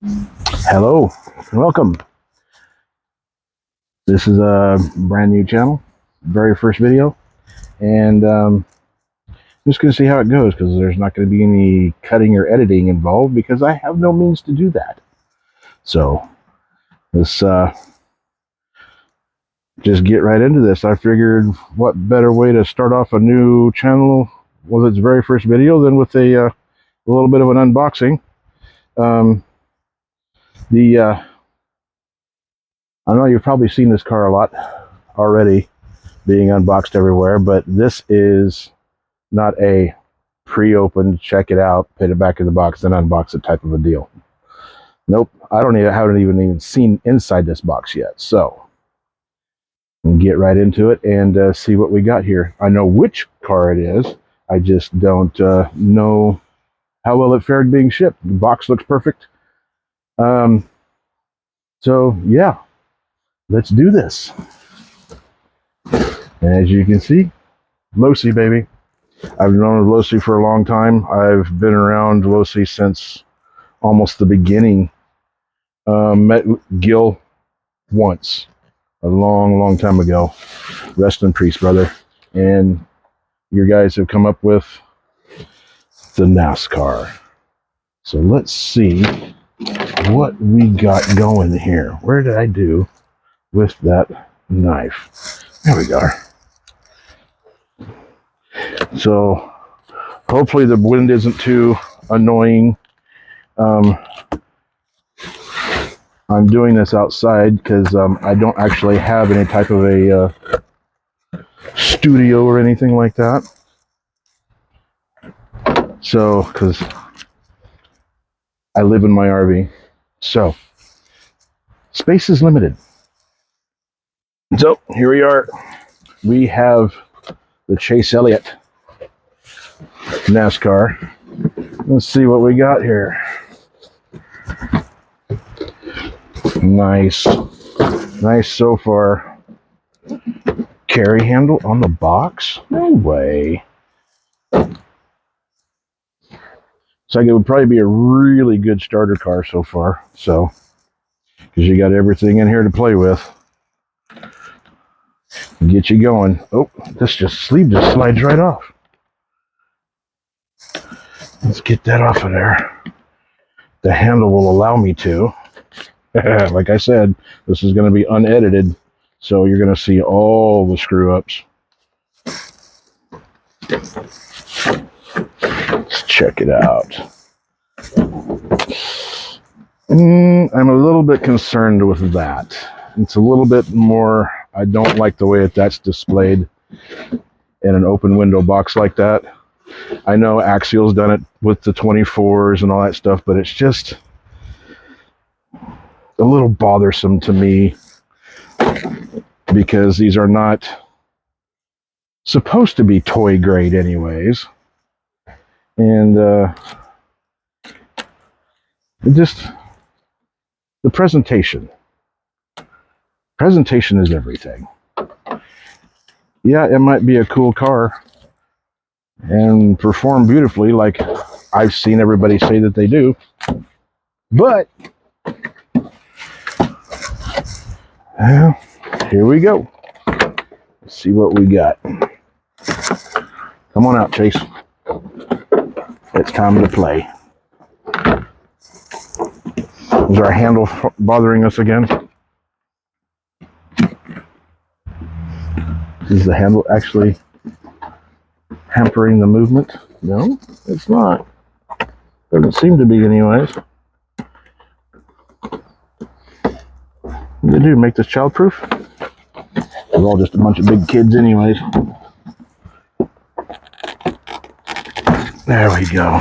Hello and welcome. This is a brand new channel, very first video, and I'm just going to see how it goes because there's not going to be any cutting or editing involved because I have no means to do that. So let's just get right into this. I figured what better way to start off a new channel with its very first video than with a little bit of an unboxing. I know you've probably seen this car a lot already being unboxed everywhere, but this is not a pre-opened, check it out, put it back in the box, then unbox it type of a deal. Nope, haven't even seen inside this box yet. So we'll get right into it and see what we got here. I know which car it is. I just don't know how well it fared being shipped. The box looks perfect. So yeah, let's do this. And as you can see, Losi, baby. I've known Losi for a long time. I've been around Losi since almost the beginning. Met Gil once, a long time ago. Rest in peace, brother. And you guys have come up with the NASCAR. So let's see what we got going here. Where did I do with that knife? There we go. So hopefully the wind isn't too annoying. I'm doing this outside because I don't actually have any type of a studio or anything like that. So, because I live in my RV, so space is limited. So here we are. We have the Chase Elliott NASCAR. Let's see what we got here. Nice so far. Carry handle on the box? No way. So it would probably be a really good starter car so far. So, because you got everything in here to play with. Get you going. Oh, this sleeve just slides right off. Let's get that off of there. The handle will allow me to. Like I said, this is going to be unedited, so you're going to see all the screw-ups. Let's check it out. I'm a little bit concerned with that. It's a little bit more, I don't like the way that's displayed in an open window box like that. I know Axial's done it with the 24s and all that stuff, but it's just a little bothersome to me because these are not supposed to be toy grade anyways. And just the presentation is everything. Yeah, it might be a cool car and perform beautifully like I've seen everybody say that they do, but well, here we go. Let's see what we got. Come on out, Chase. It's time to play. Is our handle bothering us again? Is the handle actually hampering the movement? No, it's not. Doesn't seem to be anyways. What do they do? Make this childproof? We're all just a bunch of big kids anyways. There we go.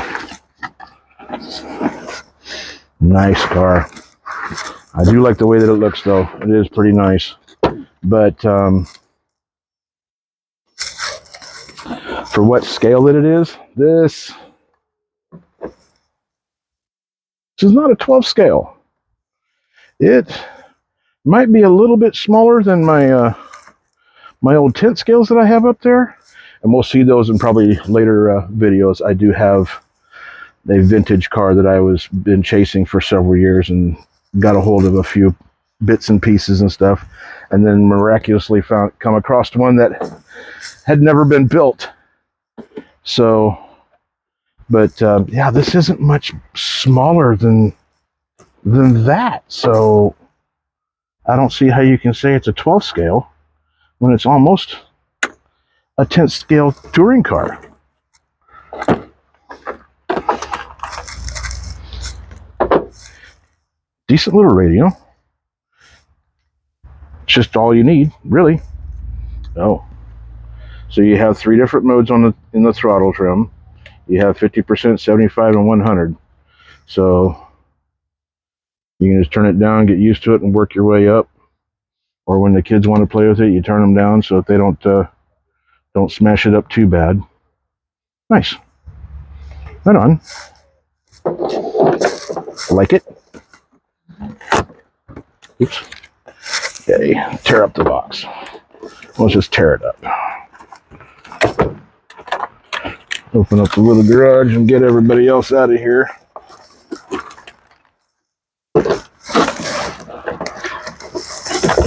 Nice car. I do like the way that it looks though. It is pretty nice. But for what scale that it is, this is not a 12 scale. It might be a little bit smaller than my my old 10 scales that I have up there, and we'll see those in probably later videos. I do have a vintage car that I was been chasing for several years, and got a hold of a few bits and pieces and stuff, and then miraculously come across one that had never been built. So, but yeah, this isn't much smaller than that. So I don't see how you can say it's a 12 scale when it's almost a 10th scale touring car. Decent little radio. It's just all you need, really. Oh, so you have 3 different modes in the throttle trim. You have 50%, 75, and 100. So you can just turn it down, get used to it, and work your way up. Or when the kids want to play with it, you turn them down so that they don't smash it up too bad. Nice. Right on. Like it. Oops. Okay, tear up the box. Let's just tear it up. Open up the little garage and get everybody else out of here.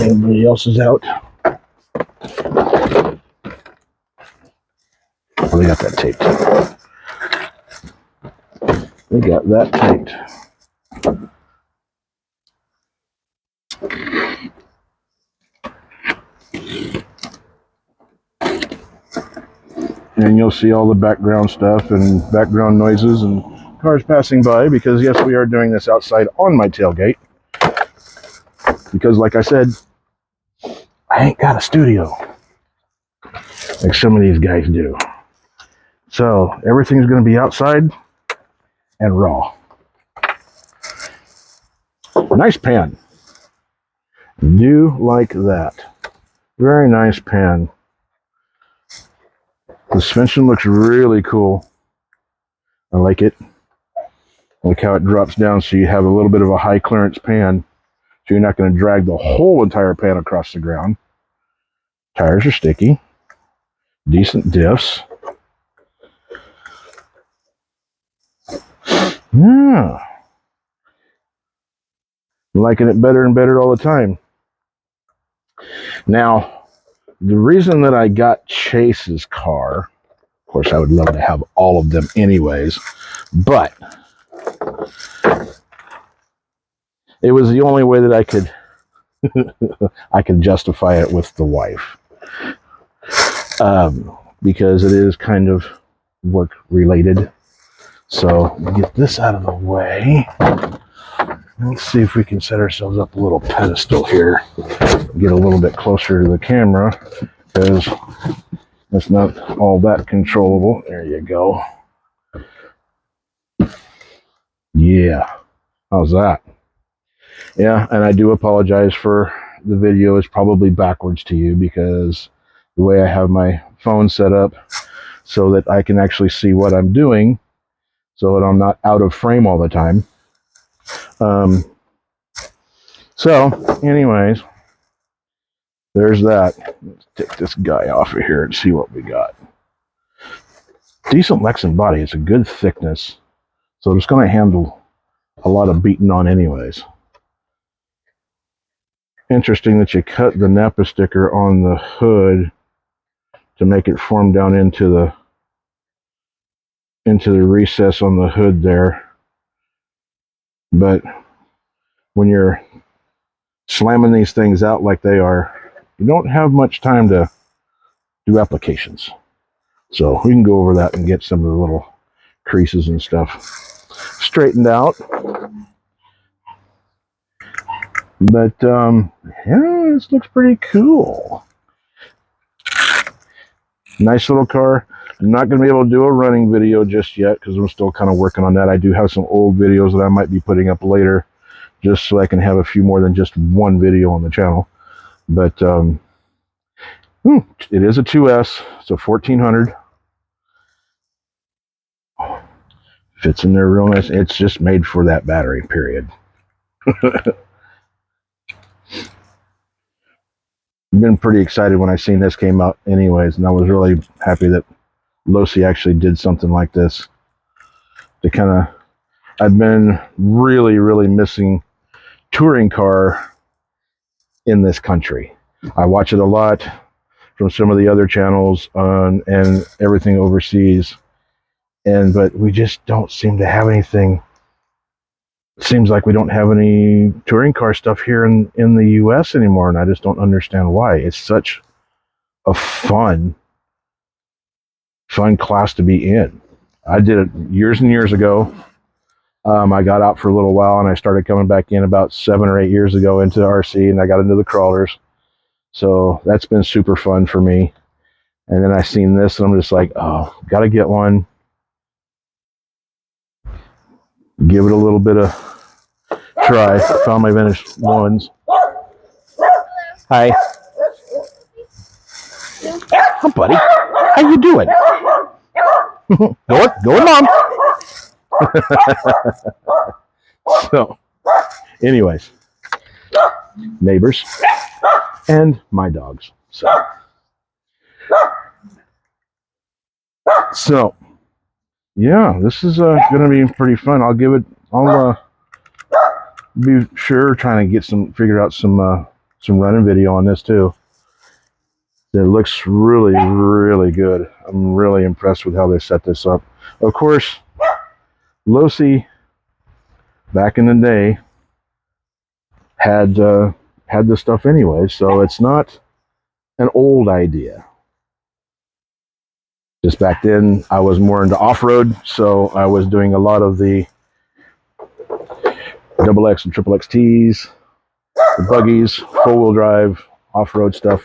Everybody else is out. Oh, they got that taped. They got that taped. And you'll see all the background stuff and background noises and cars passing by, because yes, we are doing this outside on my tailgate. Because like I said, I ain't got a studio like some of these guys do. So everything's going to be outside and raw. Nice pan. Do like that. Very nice pan. The suspension looks really cool. I like it. Look how it drops down, so you have a little bit of a high clearance pan, so you're not going to drag the whole entire pan across the ground. Tires are sticky. Decent diffs. Yeah. Liking it better and better all the time. Now, the reason that I got Chase's car, of course, I would love to have all of them anyways, but it was the only way that I could justify it with the wife. Because it is kind of work related. So get this out of the way. Let's see if we can set ourselves up a little pedestal here. Get a little bit closer to the camera, because it's not all that controllable. There you go. Yeah. How's that? Yeah, and I do apologize for the video is probably backwards to you, because the way I have my phone set up so that I can actually see what I'm doing, so that I'm not out of frame all the time. So, anyways, there's that. Let's take this guy off of here and see what we got. Decent Lexan body. It's a good thickness, so it's going to handle a lot of beating on anyways. Interesting that you cut the Napa sticker on the hood to make it form down into the recess on the hood there. But when you're slamming these things out like they are, you don't have much time to do applications. So we can go over that and get some of the little creases and stuff straightened out. But yeah, this looks pretty cool. Nice little car. I'm not going to be able to do a running video just yet, because I'm still kind of working on that. I do have some old videos that I might be putting up later, just so I can have a few more than just one video on the channel. But it is a 2S, so 1400. Fits in there real nice. It's just made for that battery, period. I've been pretty excited when I seen this came out anyways, and I was really happy that Losi actually did something like this to kind of I've been really, really missing touring car in this country. I watch it a lot from some of the other channels and everything overseas, but we just don't seem to have anything. It seems like we don't have any touring car stuff here in the US anymore, and I just don't understand why. It's such a fun class to be in. I did it years and years ago. I got out for a little while, and I started coming back in about 7 or 8 years ago into RC, and I got into the crawlers. So that's been super fun for me. And then I seen this, and I'm just like, oh, gotta get one. Give it a little bit of try. Found my vintage ones. Hi. Oh, buddy. How you doing? Go on, Mom. So, anyways, neighbors and my dogs. So yeah, this is gonna be pretty fun. I'll be sure trying to figure out some running video on this too. It looks really, really good. I'm really impressed with how they set this up. Of course, Losi back in the day had this stuff anyway, so it's not an old idea. Just back then, I was more into off-road, so I was doing a lot of the XX and triple XTs, the buggies, four-wheel drive, off-road stuff,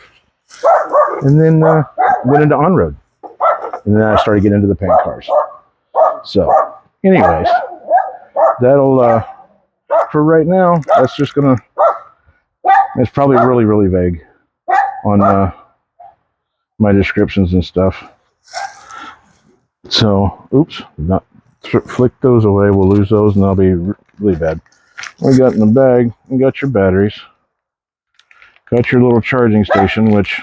and then went into on-road. And then I started getting into the paint cars. So, anyways, that'll, for right now, that's just gonna, it's probably really, really vague on my descriptions and stuff. So, oops, not flick those away. We'll lose those, and that'll be really bad. We got in the bag, you got your batteries, got your little charging station, which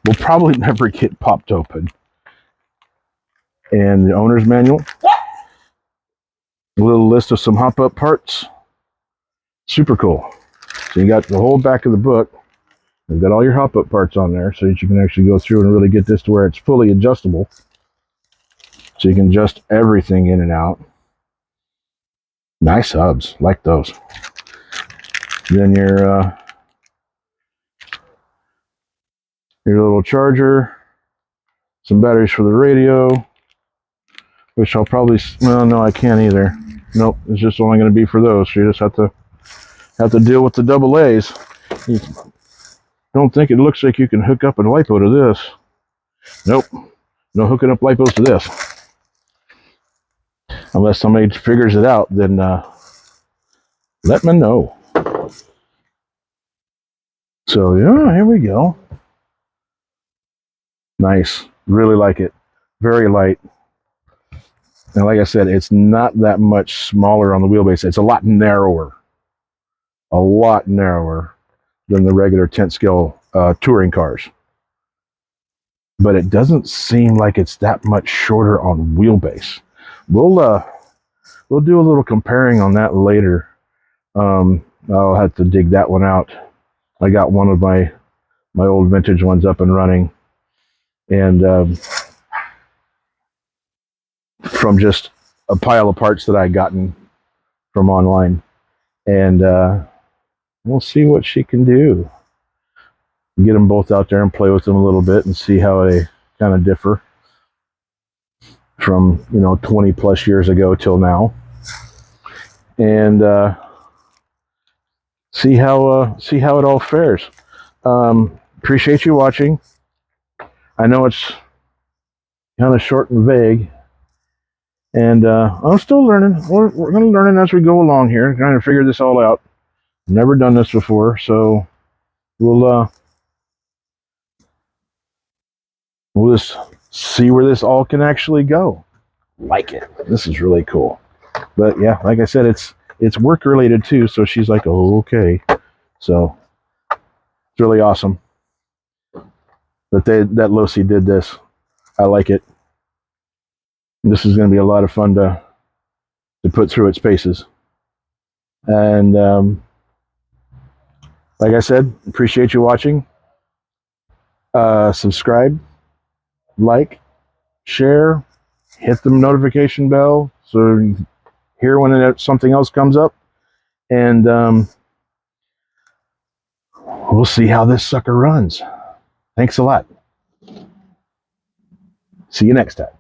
will probably never get popped open, and the owner's manual, a little list of some hop-up parts. Super cool. So you got the whole back of the book. You've got all your hop-up parts on there, so that you can actually go through and really get this to where it's fully adjustable. So you can adjust everything in and out. Nice hubs, like those. Then your little charger, some batteries for the radio, which I'll probably, well, no, I can't either. Nope, it's just only going to be for those. So you just have to deal with the double A's. You don't think it looks like you can hook up a LiPo to this. Nope, no hooking up LiPos to this. Unless somebody figures it out, then let me know. So yeah, here we go. Nice, really like it. Very light. And like I said, it's not that much smaller on the wheelbase. It's a lot narrower than the regular 10th scale touring cars. But it doesn't seem like it's that much shorter on wheelbase. We'll do a little comparing on that later. I'll have to dig that one out. I got one of my old vintage ones up and running, and from just a pile of parts that I gotten from online, and we'll see what she can do. Get them both out there and play with them a little bit and see how they kind of differ from 20 plus years ago till now, and see how it all fares. Appreciate you watching. I know it's kind of short and vague, and I'm still learning. We're going to learn as we go along here, trying to figure this all out. Never done this before, so we'll just see where this all can actually go. Like it. This is really cool. But yeah, like I said, it's work related too, so she's like, oh, okay. So it's really awesome that Losi did this. I like it. This is going to be a lot of fun to to put through its paces. And like I said, appreciate you watching. Subscribe, like, share, hit the notification bell so you hear when something else comes up. And we'll see how this sucker runs. Thanks a lot. See you next time.